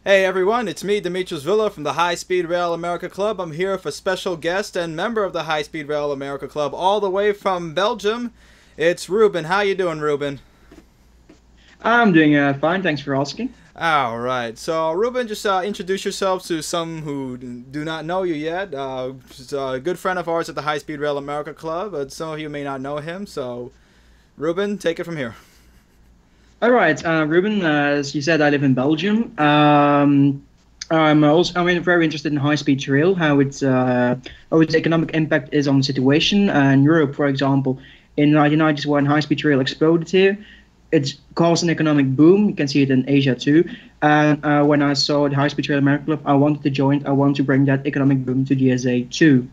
Hey everyone, it's me, Demetrius Villa from the High Speed Rail America Club. I'm here with a special guest and member of the High Speed Rail America Club all the way from Belgium. It's Ruben. How you doing, Ruben? I'm doing fine, thanks for asking. All right. So, Ruben, just introduce yourself to some who do not know you yet. He's a good friend of ours at the High Speed Rail America Club, but some of you may not know him. So, Ruben, take it from here. All right, Ruben, as you said, I live in Belgium. I'm very interested in high-speed rail, how its economic impact is on the situation. In Europe, for example, in 1990s when high-speed rail exploded here, it caused an economic boom. You can see it in Asia too. And when I saw the High-Speed Rail America Club, I wanted to join. I want to bring that economic boom to GSA too.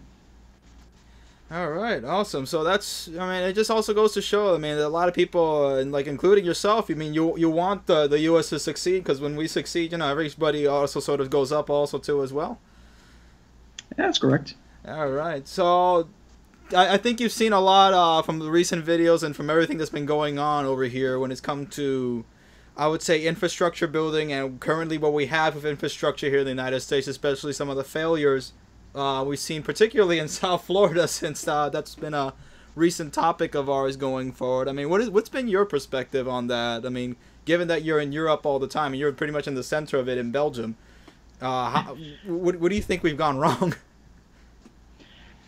All right, awesome. So I mean, it just also goes to show, I mean, a lot of people, and like including yourself, I mean, you want the U.S. to succeed, because when we succeed, everybody also sort of goes up also too as well. Yeah, that's correct. All right, so I think you've seen a lot from the recent videos and from everything that's been going on over here when it's come to, I would say, infrastructure building, and currently what we have with infrastructure here in the United States, especially some of the failures we've seen, particularly in South Florida, since that's been a recent topic of ours going forward. I mean, what's been your perspective on that? I mean, given that you're in Europe all the time and you're pretty much in the center of it in Belgium, what do you think we've gone wrong?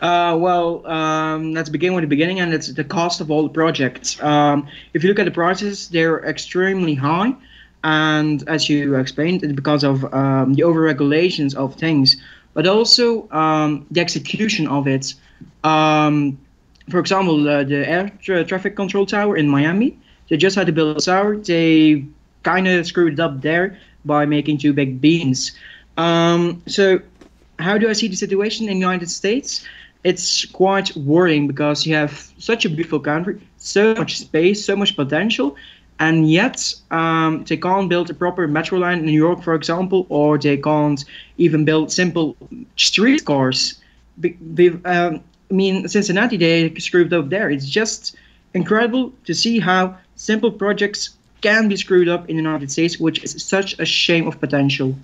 Let's begin with the beginning, and it's the cost of all the projects. If you look at the prices, they're extremely high, and as you explained, it's because of the over-regulations of things, but also the execution of it. For example, the traffic control tower in Miami, they just had to build a tower. They kind of screwed it up there by making two big beams. So how do I see the situation in the United States? It's quite worrying because you have such a beautiful country, so much space, so much potential, and yet they can't build a proper metro line in New York, for example, or they can't even build simple streetcars. I mean, Cincinnati, they screwed up there. It's just incredible to see how simple projects can be screwed up in the United States, which is such a shame of potential.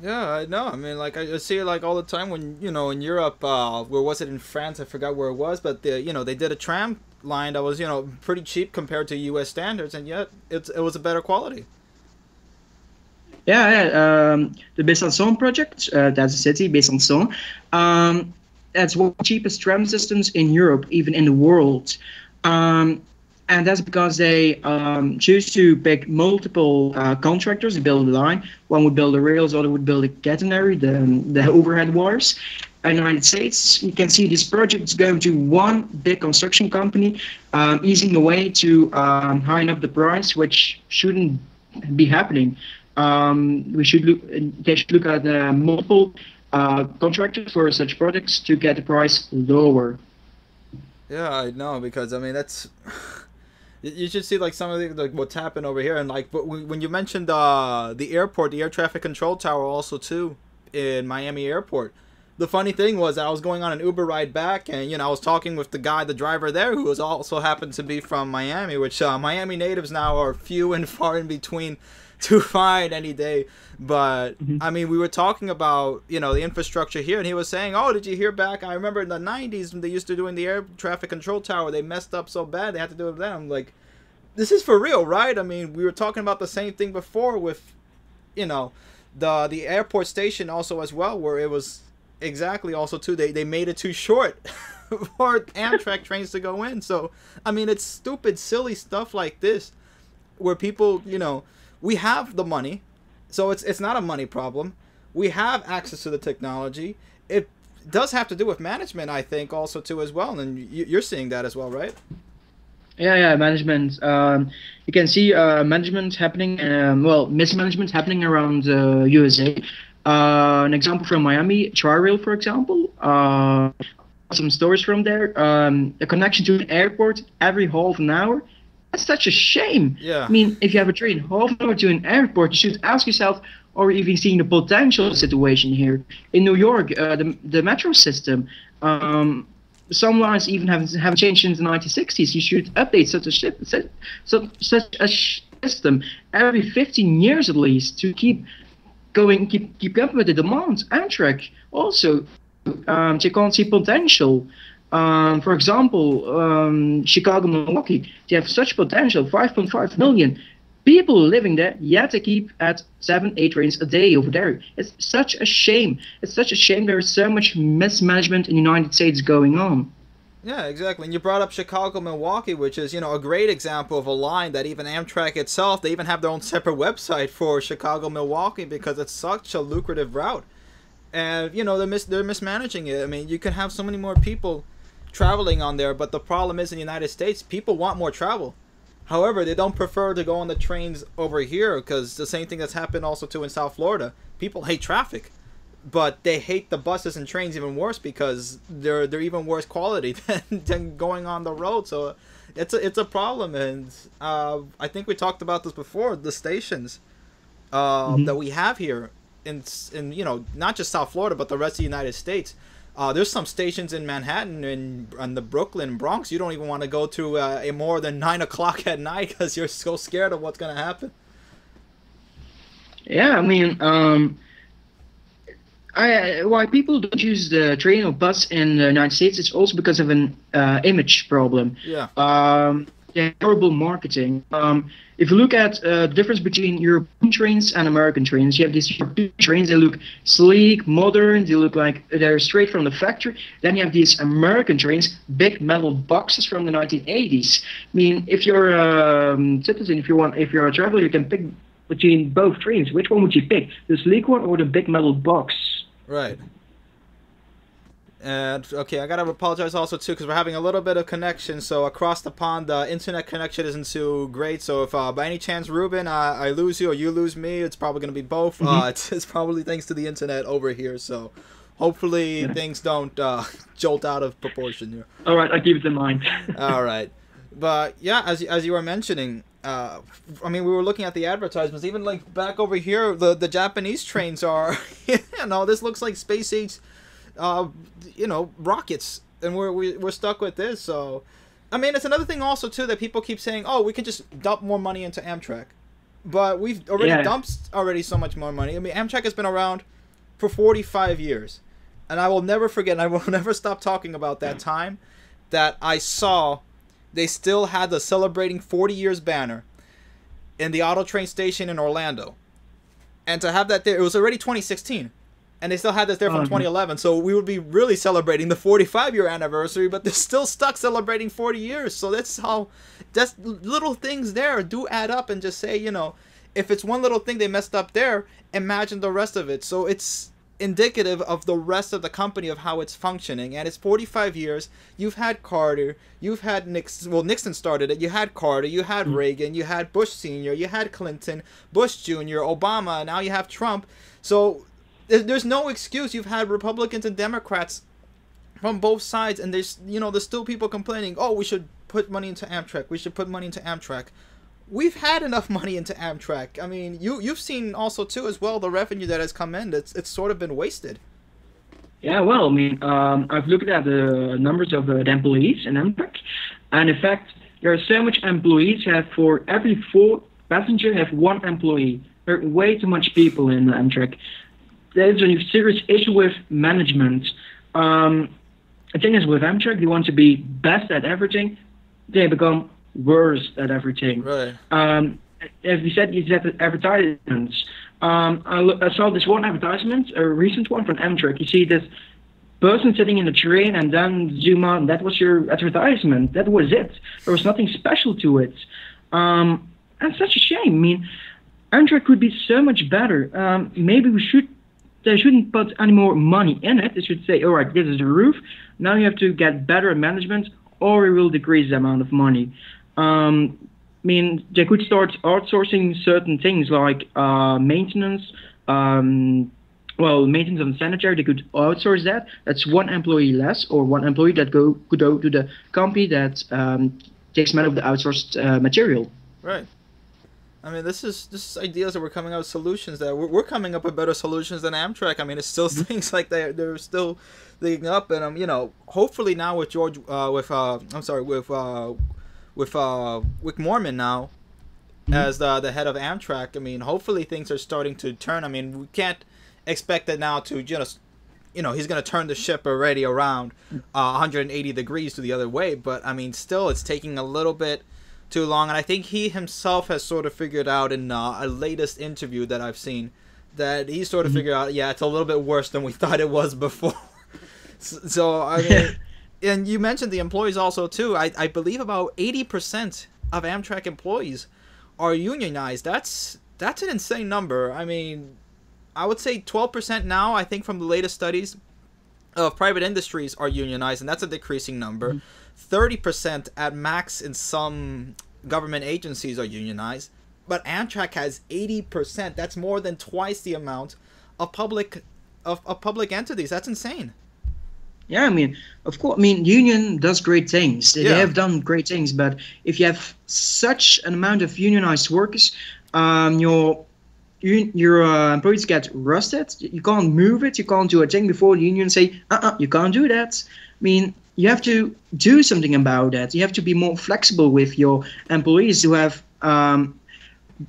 Yeah, I know. I mean, like I see it like all the time when in Europe. Where was it in France? I forgot where it was, but they did a tram line that was pretty cheap compared to U.S. standards, and yet it was a better quality. Yeah, the Besançon project, that's a city, Besançon. That's one of the cheapest tram systems in Europe, even in the world. And that's because they choose to pick multiple contractors to build the line. One would build the rails, other would build the catenary, the overhead wires. In the United States, you can see this project is going to one big construction company, easing the way to high up the price, which shouldn't be happening. They should look at multiple contractors for such projects to get the price lower. Yeah, I know, because I mean that's. You should see like some of like what's happened over here, and like, but when you mentioned the airport, the air traffic control tower, also too in Miami Airport. The funny thing was I was going on an Uber ride back, and I was talking with the driver there, who was also happened to be from Miami, which Miami natives now are few and far in between to find any day. But I mean, we were talking about the infrastructure here, and he was saying, "Oh, did you hear back? I remember in the '90s when they used to doing the air traffic control tower, they messed up so bad they had to do it then." I'm like, "This is for real, right?" I mean, we were talking about the same thing before with, the airport station also as well, where it was exactly also too they made it too short for Amtrak trains to go in. So I mean, it's stupid, silly stuff like this, where people we have the money. So it's not a money problem. We have access to the technology. It does have to do with management, I think, also too as well. And you're seeing that as well, right? Yeah, management. You can see management happening, mismanagement happening around USA. An example from Miami, Tri-Rail, for example. Some stories from there. A connection to an airport every half an hour. That's such a shame. Yeah. I mean, if you have a train half an hour to an airport, you should ask yourself, are we even seeing the potential situation here? In New York, the metro system, some lines even haven't changed since the 1960s. You should update such a system every 15 years at least to keep keep up with the demands. Amtrak also, they can't see potential. For example, Chicago, Milwaukee, they have such potential, 5.5 million people living there, yet they keep at 7, 8 trains a day over there. It's such a shame. It's such a shame there is so much mismanagement in the United States going on. Yeah, exactly. And you brought up Chicago, Milwaukee, which is, a great example of a line that even Amtrak itself, they even have their own separate website for Chicago, Milwaukee, because it's such a lucrative route. And, they're mismanaging it. I mean, you can have so many more people traveling on there, but the problem is in the United States, people want more travel. However, they don't prefer to go on the trains over here, because the same thing that's happened also too in South Florida. People hate traffic. But they hate the buses and trains even worse because they're even worse quality than going on the road. So it's a problem, and I think we talked about this before. The stations that we have here in not just South Florida but the rest of the United States. There's some stations in Manhattan and the Brooklyn, Bronx. You don't even want to go to a more than 9 o'clock at night because you're so scared of what's gonna happen. Yeah, I mean. Why people don't use the train or bus in the United States is also because of an image problem. Yeah. The horrible marketing. If you look at the difference between European trains and American trains, you have these European trains. They look sleek, modern. They look like they're straight from the factory. Then you have these American trains, big metal boxes from the 1980s. I mean, if you're a citizen, if you're a traveler, you can pick between both trains. Which one would you pick? The sleek one or the big metal box? Right. And okay, I gotta apologize also too because we're having a little bit of connection. So across the pond, the internet connection isn't too great. So if by any chance, Ruben, I lose you or you lose me, it's probably gonna be both. It's probably thanks to the internet over here. So hopefully things don't jolt out of proportion here. All right, I'll keep it in mind. All right, but yeah, as you were mentioning. I mean, we were looking at the advertisements. Even like back over here, the Japanese trains are, this looks like space age, rockets, and we're stuck with this. So, I mean, it's another thing also too that people keep saying, oh, we can just dump more money into Amtrak, but we've already dumped so much more money. I mean, Amtrak has been around for 45 years, and I will never forget. And I will never stop talking about that time that I saw. They still had the celebrating 40 years banner in the auto train station in Orlando. And to have that there, it was already 2016. And they still had this there from 2011. So we would be really celebrating the 45-year anniversary, but they're still stuck celebrating 40 years. So that's little things there do add up and just say, if it's one little thing they messed up there, imagine the rest of it. So it's indicative of the rest of the company of how it's functioning, and it's 45 years. You've had Carter, you've had Nixon. Well, Nixon started it. You had Carter, you had Reagan, you had Bush Sr., you had Clinton, Bush Jr., Obama. Now you have Trump. So there's no excuse. You've had Republicans and Democrats from both sides, and there's still people complaining. Oh, we should put money into Amtrak. We should put money into Amtrak. We've had enough money into Amtrak. I mean, you've seen also too as well the revenue that has come in. It's sort of been wasted. Yeah, well, I mean, I've looked at the numbers of the employees in Amtrak, and in fact, there are so much employees. For every 4 passengers, have 1 employee. There are way too much people in Amtrak. There's a serious issue with management. The thing is, with Amtrak, they want to be best at everything. They become worse at everything. Right. As we said, advertisements. I saw this one advertisement, a recent one from Amtrak. You see this person sitting in a train, and then zoom out, and that was your advertisement. That was it. There was nothing special to it. And it's such a shame. I mean, Amtrak could be so much better. Maybe they shouldn't put any more money in it. They should say, all right, this is the roof. Now you have to get better management, or we will decrease the amount of money. I mean, they could start outsourcing certain things like maintenance. Maintenance on sanitary, they could outsource that. That's 1 employee less, or 1 employee that could go to the company that takes care of the outsourced material. Right. I mean, this is ideas that we're coming up with solutions that we're coming up with better solutions than Amtrak. I mean, it's still things like they're still leading up, and hopefully now with Wick Moorman now, as the head of Amtrak. I mean, hopefully things are starting to turn. I mean, we can't expect that now to just, he's going to turn the ship already around 180 degrees to the other way. But, I mean, still, it's taking a little bit too long. And I think he himself has sort of figured out in a latest interview that I've seen that he sort of figured out, yeah, it's a little bit worse than we thought it was before. So, I mean, and you mentioned the employees also, too. I believe about 80% of Amtrak employees are unionized. That's an insane number. I mean, I would say 12% now, I think, from the latest studies of private industries are unionized, and that's a decreasing number. 30% at max in some government agencies are unionized. But Amtrak has 80%. That's more than twice the amount of public entities. That's insane. Yeah, I mean, of course, I mean, union does great things. They have done great things, but if you have such an amount of unionized workers, your employees get rusted. You can't move it. You can't do a thing before the union say, you can't do that. I mean, you have to do something about that. You have to be more flexible with your employees to have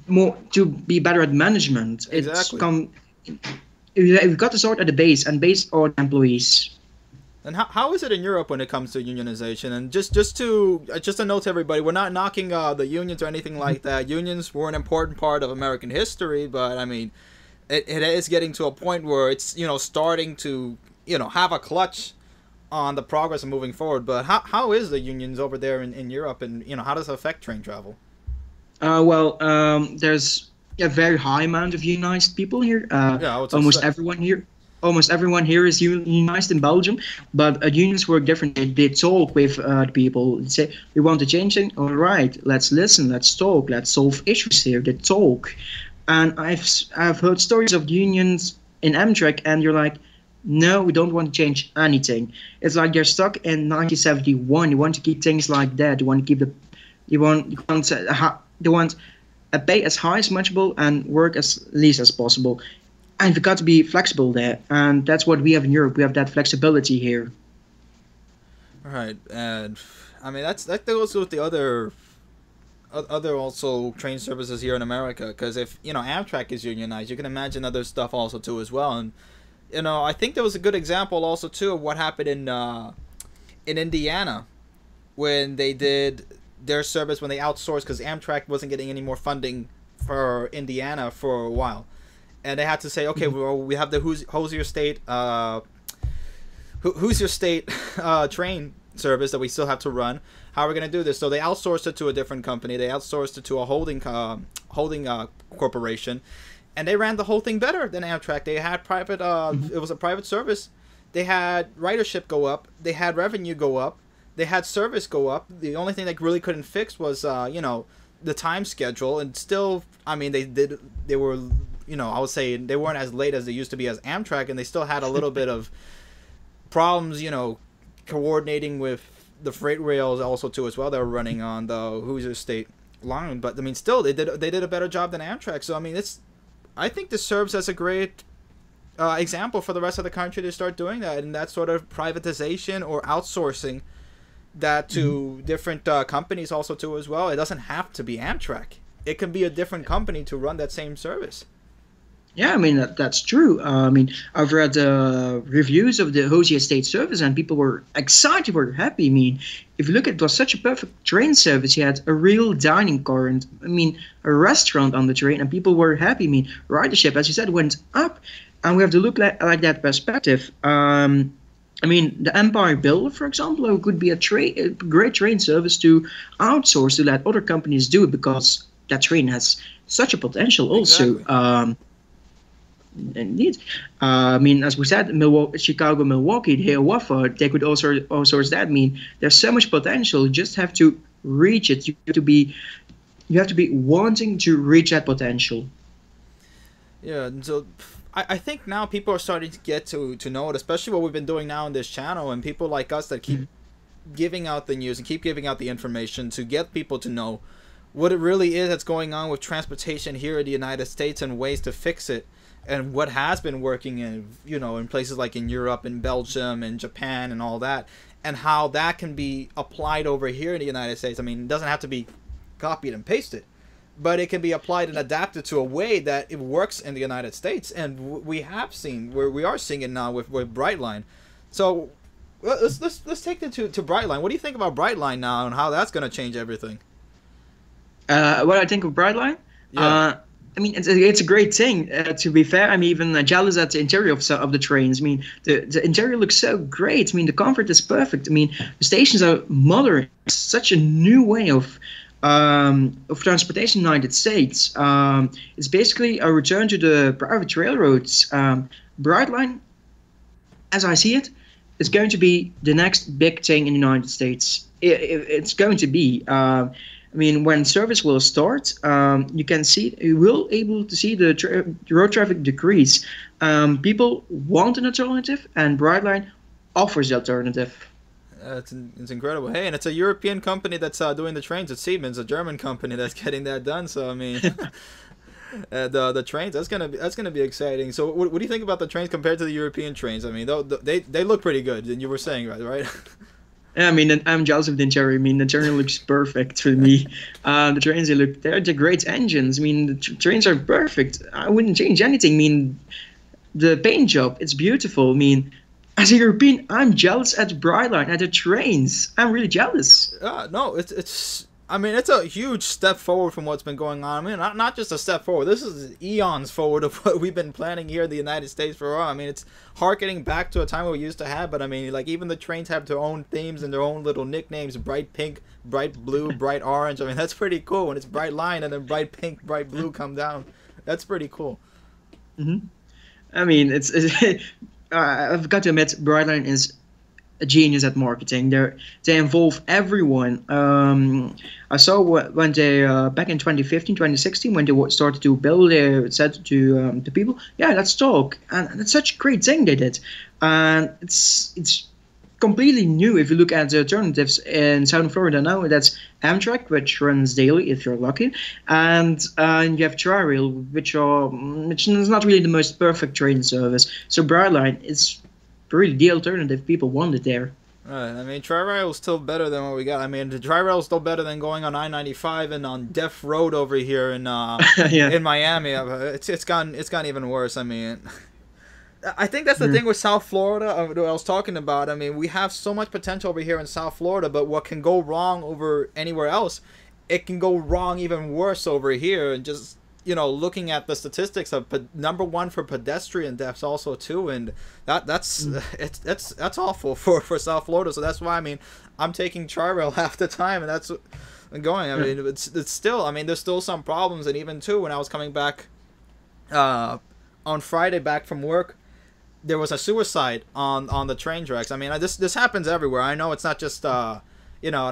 more to be better at management. Exactly. You've got to start at the base, and base are employees. And how is it in Europe when it comes to unionization? And just a note to everybody, we're not knocking the unions or anything like that. Unions were an important part of American history, but I mean, it is getting to a point where it's starting to have a clutch on the progress of moving forward. But how is the unions over there in Europe, and how does it affect train travel? There's a very high amount of unionized people here. Almost everyone here is unionized in Belgium, but unions work differently. They talk with the people. They say, we want to change things. All right, let's listen, let's talk, let's solve issues here. They talk. And I've heard stories of unions in Amtrak, and you're like, no, we don't want to change anything. It's like they're stuck in 1971. You want to keep things like that. You want to keep they want a pay as high as possible and work as least as possible. And we've got to be flexible there, and that's what we have in Europe. We have that flexibility here. Right, and I mean that goes with the other also train services here in America. Because if Amtrak is unionized, you can imagine other stuff also too as well. And I think there was a good example also too of what happened in Indiana when they did their service when they outsourced, because Amtrak wasn't getting any more funding for Indiana for a while. And they had to say, okay, well, we have the Hoosier State train service that we still have to run. How are we going to do this? So they outsourced it to a different company. They outsourced it to a holding corporation, and they ran the whole thing better than Amtrak. They had private. It was a private service. They had ridership go up. They had revenue go up. They had service go up. The only thing they really couldn't fix was the time schedule, and still, I mean, they were. I would say they weren't as late as they used to be as Amtrak, and they still had a little bit of problems, coordinating with the freight rails also too as well. They were running on the Hoosier State line, but I mean, still they did a better job than Amtrak. So I mean, I think this serves as a great example for the rest of the country to start doing that, and that sort of privatization or outsourcing that to different companies also too as well. It doesn't have to be Amtrak. It can be a different company to run that same service. Yeah, I mean, that's true. I mean, I've read reviews of the Hoosier State service, and people were excited, were happy. I mean, if you look at it, was such a perfect train service. You had a real dining car and, I mean, a restaurant on the train, and people were happy. I mean, ridership, as you said, went up, and we have to look like that perspective. I mean, the Empire Builder, for example, could be a great train service to outsource, to let other companies do it, because that train has such a potential also. Exactly. Indeed. I mean, as we said, Chicago, Milwaukee, here, Watford, they could also outsource that. I mean, there's so much potential. You just have to reach it. You have to be wanting to reach that potential. Yeah, and so I think now people are starting to get to know it, especially what we've been doing now on this channel, and people like us that keep giving out the news and keep giving out the information to get people to know what it really is that's going on with transportation here in the United States and ways to fix it. And what has been working in places like in Europe and Belgium and Japan and all that, and how that can be applied over here in the United States. I mean, it doesn't have to be copied and pasted, but it can be applied and adapted to a way that it works in the United States, and we have seen we are seeing it now with Brightline. So let's take it to Brightline. What do you think about Brightline now and how that's going to change everything? What I think of Brightline? Yeah. I mean, it's a great thing. To be fair, I'm even jealous at the interior of the trains. I mean, the interior looks so great. I mean, the comfort is perfect. I mean, the stations are modern. It's such a new way of transportation in the United States. It's basically a return to the private railroads. Brightline, as I see it, is going to be the next big thing in the United States. It's going to be. I mean, when service will start, you will able to see the road traffic decrease. People want an alternative, and Brightline offers the alternative. It's incredible. Hey, and it's a European company that's doing the trains. It's Siemens, a German company that's getting that done. So I mean, the trains that's gonna be exciting. So what do you think about the trains compared to the European trains? I mean, they look pretty good. And you were saying right? Yeah, I mean, I'm jealous of the interior. I mean, the interior looks perfect for me. The trains, they're great engines. I mean, the trains are perfect. I wouldn't change anything. I mean, the paint job, it's beautiful. I mean, as a European, I'm jealous at Brightline, at the trains. I'm really jealous. No, I mean, it's a huge step forward from what's been going on. I mean, not just a step forward. This is eons forward of what we've been planning here in the United States for a while. I mean, it's harkening back to a time we used to have. But I mean, like even the trains have their own themes and their own little nicknames: bright pink, bright blue, bright orange. I mean, that's pretty cool. When it's bright line and then bright pink, bright blue come down, that's pretty cool. Mm-hmm. I mean, I've got to admit, Brightline is a genius at marketing. They involve everyone. I saw when they back in 2015, 2016, when they started to build, they said to people, "Yeah, let's talk," and it's such a great thing they did. And it's completely new. If you look at the alternatives in Southern Florida now, that's Amtrak, which runs daily if you're lucky, and you have Tri-Rail, which is not really the most perfect train service. So Brightline is really the alternative people wanted there. Right. I mean, Tri-Rail is still better than what we got. I mean, the Tri-Rail is still better than going on I-95 and on Deaf Road over here in in Miami. It's gotten even worse. I mean, I think that's the thing with South Florida. What I was talking about. I mean, we have so much potential over here in South Florida, but what can go wrong over anywhere else, it can go wrong even worse over here. And just looking at the statistics of #1 for pedestrian deaths also too, and that's awful for South Florida. So that's why I mean I'm taking Tri-Rail half the time, and that's going. I mean it's still. I mean there's still some problems, and even too when I was coming back on Friday back from work, there was a suicide on the train tracks. I mean this happens everywhere. I know it's not just an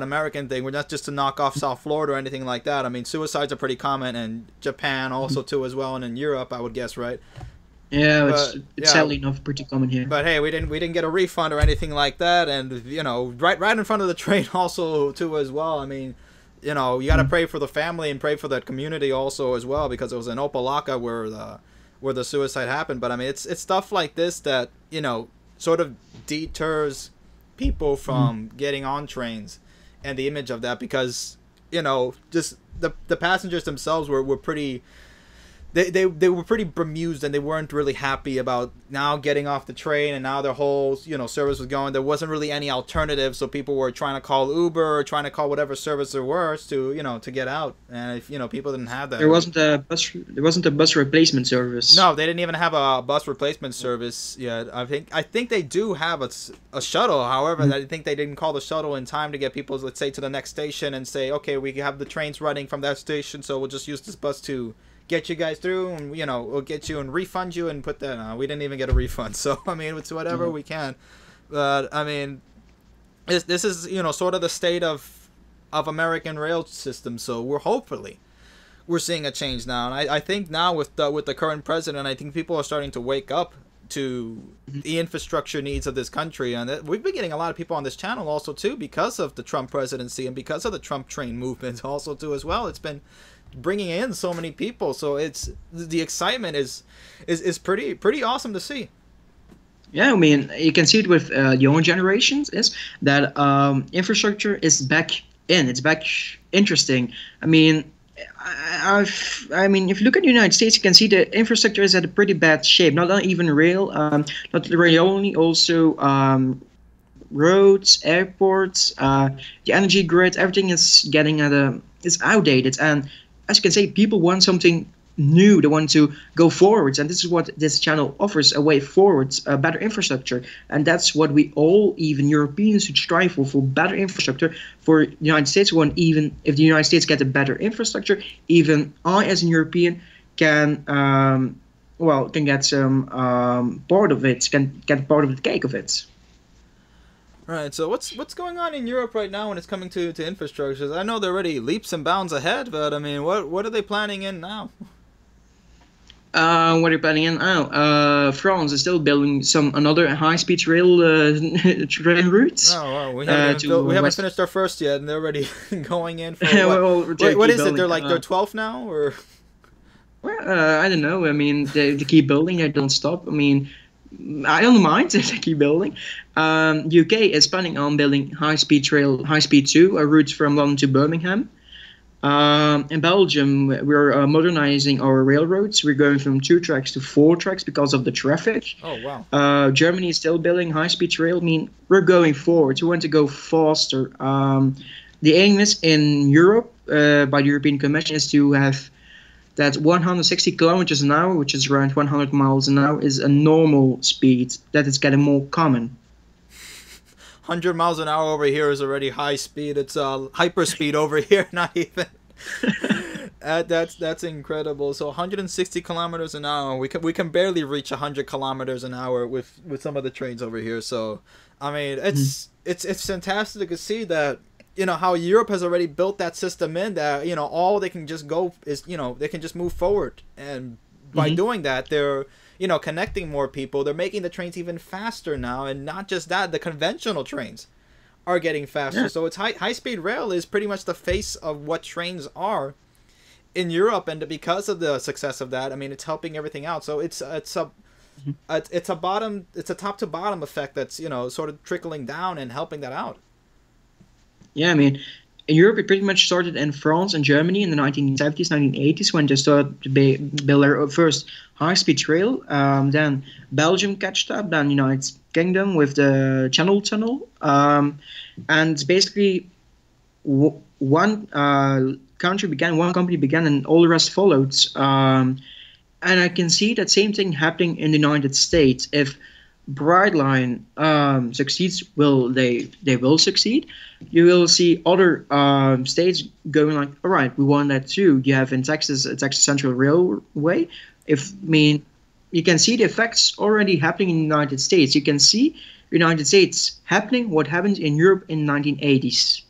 American thing. We're not just to knock off South Florida or anything like that. I mean, suicides are pretty common in Japan also too as well, and in Europe, I would guess, right? Yeah, it's sadly enough pretty common here. But hey, we didn't get a refund or anything like that, and right in front of the train also too as well. I mean, you got to pray for the family and pray for that community also as well, because it was in Opelika where the suicide happened. But I mean, it's stuff like this that sort of deters people from getting on trains, and the image of that, because just the passengers themselves were pretty they were pretty bemused, and they weren't really happy about now getting off the train, and now their whole service was going. There wasn't really any alternative, so people were trying to call Uber or trying to call whatever service there was to to get out. And if people didn't have that, there wasn't a bus replacement service. No, they didn't even have a bus replacement service yet. I think they do have a shuttle. However, I think they didn't call the shuttle in time to get people, let's say, to the next station and say, okay, we have the trains running from that station, so we'll just use this bus to get you guys through, and we'll get you and refund you and put that on. We didn't even get a refund, so I mean it's whatever we can. But I mean this is sort of the state of American rail system. So we're seeing a change now, and I think now with the current president, I think people are starting to wake up to the infrastructure needs of this country. And we've been getting a lot of people on this channel also too, because of the Trump presidency and because of the Trump train movement also too as well. It's been bringing in so many people, so it's the excitement is pretty awesome to see. Yeah, I mean, you can see it with younger generations, is that infrastructure is back in. It's back interesting. I mean, I mean, if you look at the United States, you can see the infrastructure is at a pretty bad shape. Not even rail, not rail only, also roads, airports, the energy grid. Everything is getting is outdated. And as you can see, people want something new. They want to go forwards, and this is what this channel offers: a way forwards, a better infrastructure. And that's what we all, even Europeans, should strive for better infrastructure. For the United States, one, even if the United States get a better infrastructure, even I, as a European, can can get some part of it, can get part of the cake of it. Right. So what's going on in Europe right now when it's coming to infrastructures? I know they're already leaps and bounds ahead, but I mean, what are they planning in now? What are you planning in now? France is still building another high-speed rail train routes. Oh, wow. We haven't finished our first yet, and they're already going in for what? What is it? They're like their 12th now, or? Well, I don't know. I mean, they keep building. They don't stop. I mean, I don't mind if they keep building. UK is planning on building high-speed 2, routes from London to Birmingham. In Belgium, we're modernizing our railroads. We're going from 2 tracks to 4 tracks because of the traffic. Oh, wow. Germany is still building high-speed rail. I mean, we're going forward. We want to go faster. The aim is in Europe, by the European Commission, is to have that 160 kilometers an hour, which is around 100 miles an hour, is a normal speed. That is getting more common. 100 miles an hour over here is already high speed. It's hyper speed over here, not even. That's incredible. So 160 kilometers an hour. We can barely reach 100 kilometers an hour with some of the trains over here. So, I mean, it's fantastic to see that, you know, how Europe has already built that system in that, you know, all they can just go is, you know, they can just move forward. And by doing that, they're, you know, connecting more people. They're making the trains even faster now. And not just that, the conventional trains are getting faster. Yeah. So it's high-speed rail is pretty much the face of what trains are in Europe. And because of the success of that, I mean, it's helping everything out. So it's a top to bottom effect that's, you know, sort of trickling down and helping that out. Yeah, I mean, in Europe, it pretty much started in France and Germany in the 1970s, 1980s, when they started to build their first high-speed rail. Then Belgium catched up, then United Kingdom with the Channel Tunnel. And basically, one company began, and all the rest followed. And I can see that same thing happening in the United States. If Brightline succeeds, they will succeed. You will see other states going like, all right, we want that too. You have in Texas, Texas Central Railway. You can see the effects already happening in the United States. You can see United States happening what happened in Europe in the 1980s.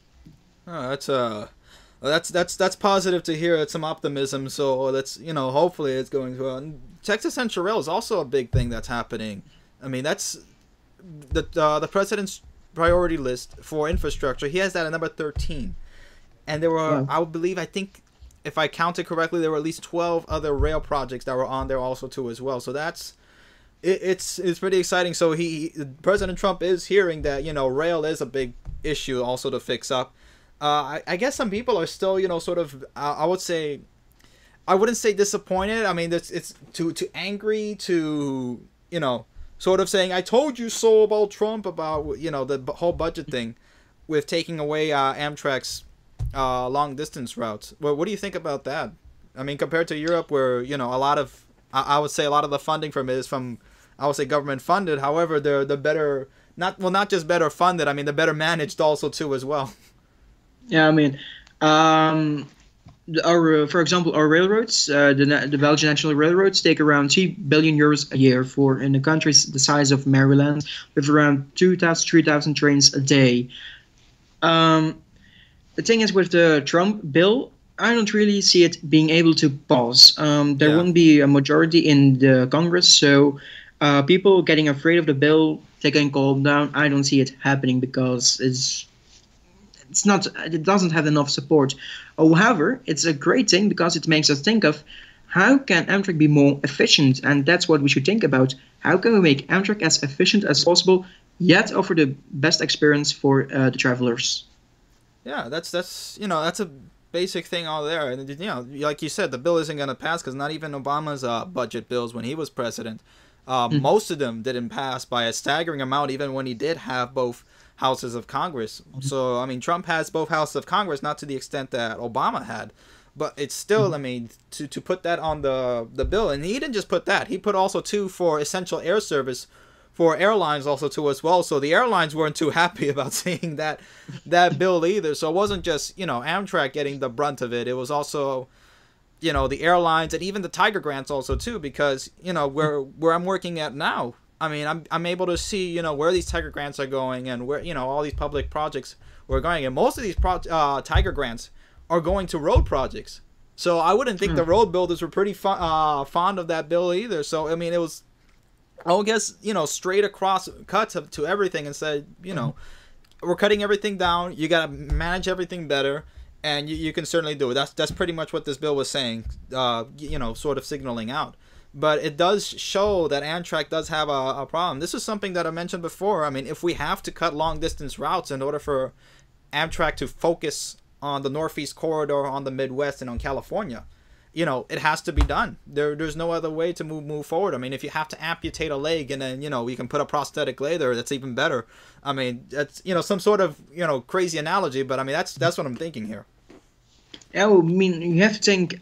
Oh, that's positive to hear. It's some optimism. So that's, you know, hopefully it's going well. And Texas Central Rail is also a big thing that's happening. I mean, that's the president's priority list for infrastructure. He has that at number 13. And there were, I think, if I counted correctly, there were at least 12 other rail projects that were on there also too as well. So that's, it's pretty exciting. So President Trump is hearing that, you know, rail is a big issue also to fix up. I guess some people are still, you know, sort of, I would say, I wouldn't say disappointed. I mean, it's too angry to, you know, sort of saying, I told you so about Trump, about, you know, the whole budget thing with taking away Amtrak's long distance routes. Well, what do you think about that? I mean, compared to Europe, where, you know, a lot of, I would say a lot of the funding from it is from, I would say, government funded. However, they're the better, not just better funded, I mean, they're better managed also too as well. Yeah, I mean, for example, our railroads, the Belgian national railroads, take around 3 billion euros a year for in the countries the size of Maryland, with around 2,000, 3,000 trains a day. The thing is, with the Trump bill, I don't really see it being able to pass. There won't be a majority in the Congress, so people getting afraid of the bill, they can calm down. I don't see it happening because it doesn't have enough support. However, it's a great thing because it makes us think of how can Amtrak be more efficient, and that's what we should think about. How can we make Amtrak as efficient as possible, yet offer the best experience for the travelers? Yeah, that's you know, that's a basic thing all there. And like you said, the bill isn't going to pass because not even Obama's budget bills when he was president, most of them didn't pass by a staggering amount, even when he did have both houses of Congress. So I mean, Trump has both houses of Congress, not to the extent that Obama had, but it's still, I mean, to put that on the bill, and he didn't just put that, he put also two for essential air service for airlines also too as well. So the airlines weren't too happy about seeing that bill either. So it wasn't just, Amtrak getting the brunt of it. It was also, the airlines and even the Tiger grants also too, because, where I'm working at now, I mean, I'm able to see, where these Tiger grants are going and where, all these public projects were going. And most of these Tiger grants are going to road projects. So I wouldn't think the road builders were pretty fond of that bill either. So, I mean, it was, I guess, straight across cuts to everything and said, we're cutting everything down. You got to manage everything better. And you can certainly do it. That's pretty much what this bill was saying, sort of signaling out. But it does show that Amtrak does have a problem. This is something that I mentioned before. I mean, if we have to cut long-distance routes in order for Amtrak to focus on the Northeast Corridor, on the Midwest, and on California, it has to be done. There's no other way to move forward. I mean, if you have to amputate a leg and then, you can put a prosthetic leg there, that's even better. I mean, that's, some sort of, crazy analogy, but I mean, that's what I'm thinking here. Yeah, well, I mean, you have to think,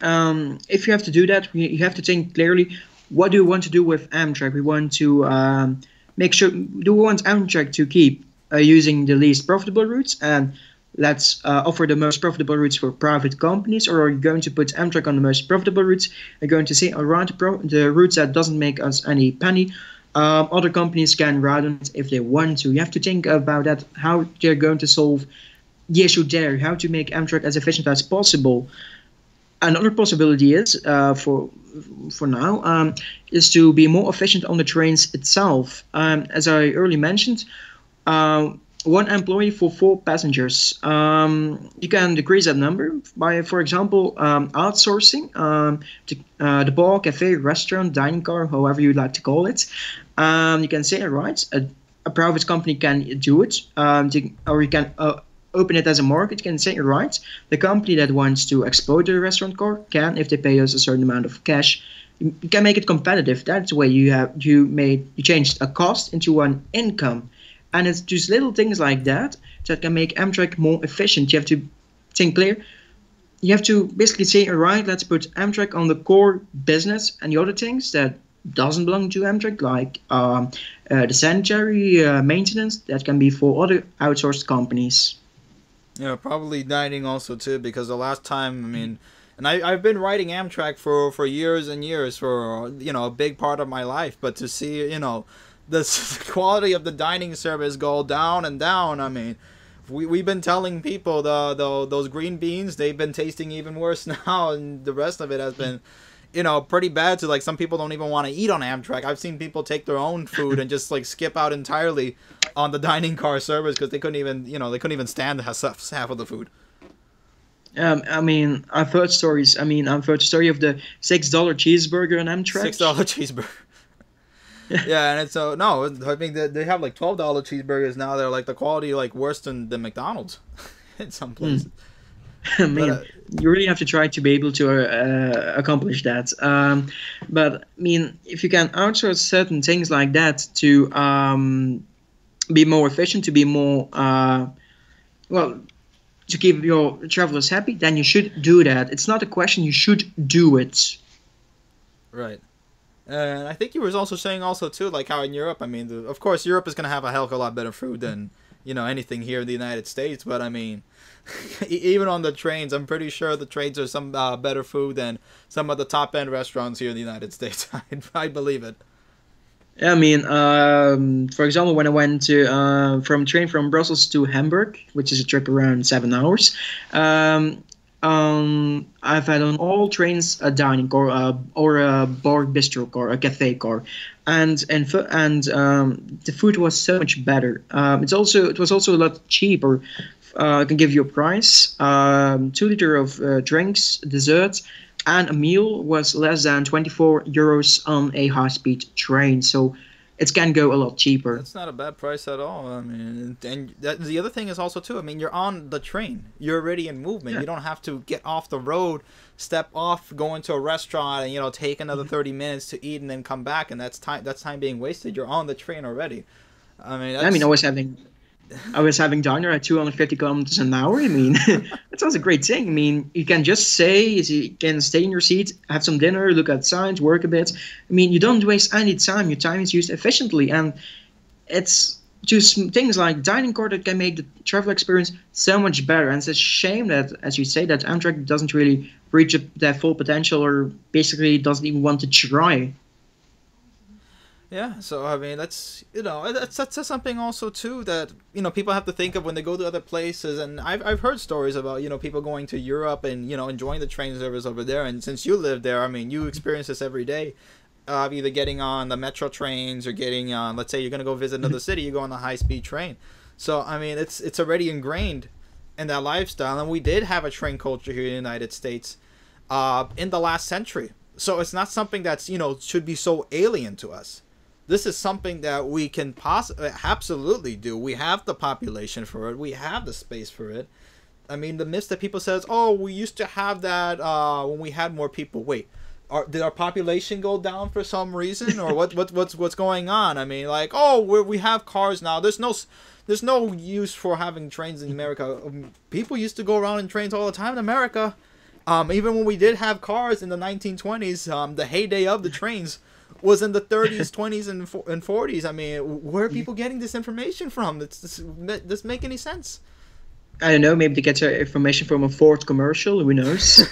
if you have to do that, you have to think clearly, what do you want to do with Amtrak? We want to make sure, do we want Amtrak to keep using the least profitable routes and let's offer the most profitable routes for private companies, or are you going to put Amtrak on the most profitable routes? You're going to say, all right, the routes that doesn't make us any penny, other companies can ride on it if they want to. You have to think about that, how they're going to solve the issue there, how to make Amtrak as efficient as possible. Another possibility is, for now, is to be more efficient on the trains itself. As I earlier mentioned, one employee for 4 passengers. You can decrease that number by, for example, outsourcing the bar, cafe, restaurant, dining car, however you like to call it. You can say, all right, a private company can do it, or you can open it as a market. You can say, right, the company that wants to exploit the restaurant car can, if they pay us a certain amount of cash, you can make it competitive. That's the way you changed a cost into an income. And it's just little things like that can make Amtrak more efficient. You have to think clear. You have to basically say, all right, let's put Amtrak on the core business, and the other things that doesn't belong to Amtrak, like the sanitary maintenance, that can be for other outsourced companies. Yeah, probably dining also too, because the last time, I mean, and I've been riding Amtrak for years and years, for a big part of my life, but to see the quality of the dining service go down and down. I mean, we've been telling people those green beans, they've been tasting even worse now, and the rest of it has been pretty bad. So like, some people don't even want to eat on Amtrak. I've seen people take their own food and just like skip out entirely on the dining car service because they couldn't even stand half of the food. I mean, I've heard stories. I've heard the story of the $6 cheeseburger on Amtrak. $6 cheeseburger. Yeah, and it's no. I think they have like $12 cheeseburgers now. They're like the quality like worse than McDonald's in some places. I mean, you really have to try to be able to accomplish that. But I mean, if you can outsource certain things like that to be more efficient, to be more to keep your travelers happy, then you should do that. It's not a question. You should do it. Right. And I think you were also saying too, like how in Europe, I mean, of course, Europe is going to have a hell of a lot better food than, anything here in the United States. But I mean, even on the trains, I'm pretty sure the trains are some better food than some of the top end restaurants here in the United States. I believe it. I mean, for example, when I went to train from Brussels to Hamburg, which is a trip around 7 hours, I've had on all trains a dining car or a bar bistro car, a cafe car, and the food was so much better. It was also a lot cheaper. I can give you a price: 2 liters of drinks, dessert, and a meal was less than €24 on a high-speed train. So it can go a lot cheaper. That's not a bad price at all. I mean, and the other thing is also too. I mean, you're on the train. You're already in movement. Yeah. You don't have to get off the road, step off, go into a restaurant, and take another 30 minutes to eat and then come back, and that's time. That's time being wasted. You're on the train already. I mean, I mean, I was having diner at 250 kilometers an hour. I mean, that sounds a great thing. I mean, you can just you can stay in your seat, have some dinner, look at signs, work a bit. I mean, you don't waste any time. Your time is used efficiently, and it's just things like dining car that can make the travel experience so much better. And it's a shame that, as you say, that Amtrak doesn't really reach their full potential, or basically doesn't even want to try. Yeah, so I mean that's something also too that people have to think of when they go to other places, and I've heard stories about people going to Europe and enjoying the train service over there, and since you live there, I mean you experience this every day, either getting on the metro trains or getting on, let's say you're gonna go visit another city, you go on the high speed train, so I mean it's already ingrained in that lifestyle, and we did have a train culture here in the United States, in the last century, so it's not something that's should be so alien to us. This is something that we can absolutely do. We have the population for it. We have the space for it. I mean, the myths that people says, oh, we used to have that when we had more people. Wait, did our population go down for some reason, or what's going on? I mean, like, oh, we have cars now. There's no use for having trains in America. People used to go around in trains all the time in America. Even when we did have cars in the 1920s, the heyday of the trains was in the 30s, 20s, and 40s. I mean, where are people getting this information from? Does make any sense? I don't know. Maybe they get their information from a Ford commercial. Who knows?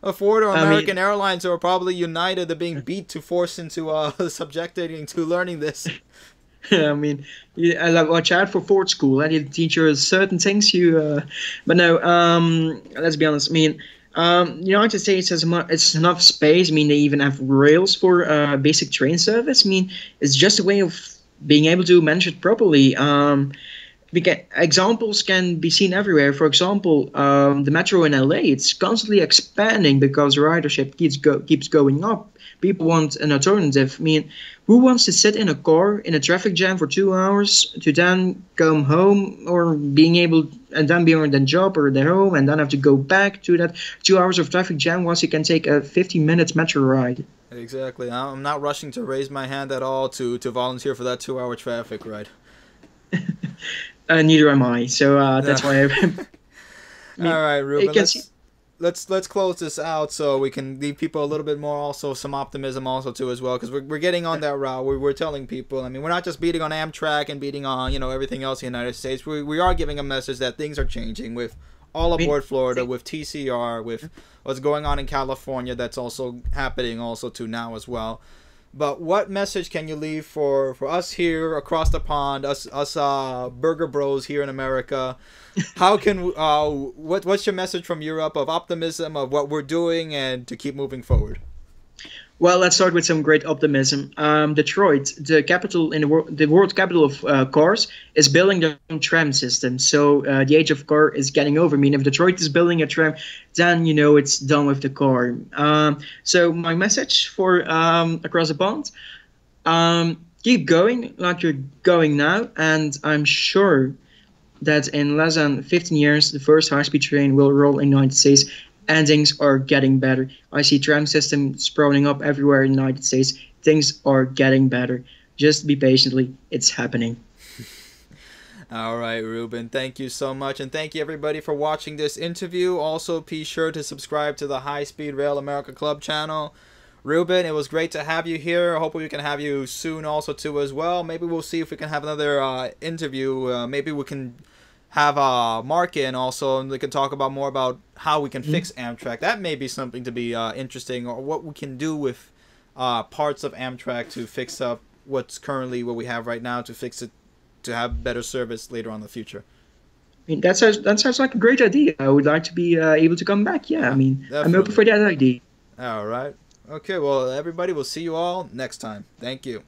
A Ford or American Airlines, or probably United, are being beat to force into subjecting to learning this. I mean, watch out for Ford School. And they teach you certain things. But no. Let's be honest. I mean, the United States has it's enough space. I mean, they even have rails for basic train service. I mean, it's just a way of being able to manage it properly. Examples can be seen everywhere. For example, the metro in LA, it's constantly expanding because ridership keeps going up. People want an alternative. I mean, who wants to sit in a car in a traffic jam for 2 hours to then come home, or then be on their job or their home, and then have to go back to that 2 hours of traffic jam once you can take a 15-minute metro ride? Exactly. I'm not rushing to raise my hand at all to volunteer for that 2-hour traffic ride. Neither am I. So that's why. All right, Ruben. Let's close this out so we can leave people a little bit more, also some optimism also too as well, because we're getting on that route. We're telling people. I mean, we're not just beating on Amtrak and beating on everything else in the United States. We are giving a message that things are changing with all aboard Florida, with TCR, with what's going on in California. That's also happening also too now as well. But what message can you leave for us here across the pond, us burger bros here in America? How can what's your message from Europe of optimism of what we're doing and to keep moving forward? Well, let's start with some great optimism. Detroit, the capital in the world capital of cars, is building their own tram system. So the age of car is getting over. I mean, if Detroit is building a tram, then it's done with the car. So my message for across the pond: keep going like you're going now, and I'm sure that in less than 15 years, the first high-speed train will roll in the United States. And things are getting better. I see tram systems sprouting up everywhere in the United States. Things are getting better. Just be patiently. It's happening. All right, Ruben. Thank you so much. And thank you, everybody, for watching this interview. Also, be sure to subscribe to the High Speed Rail America Club channel. Ruben, it was great to have you here. Hopefully we can have you soon also, too, as well. Maybe we'll see if we can have another interview. Maybe we can have Mark in also, and they can talk about more about how we can fix Amtrak. That may be something to be interesting, or what we can do with parts of Amtrak to fix up what we have right now, to fix it, to have better service later on in the future. I mean, that sounds like a great idea. I would like to be able to come back. Yeah, I mean, definitely. I'm open for that idea. All right. Okay, well, everybody, we'll see you all next time. Thank you.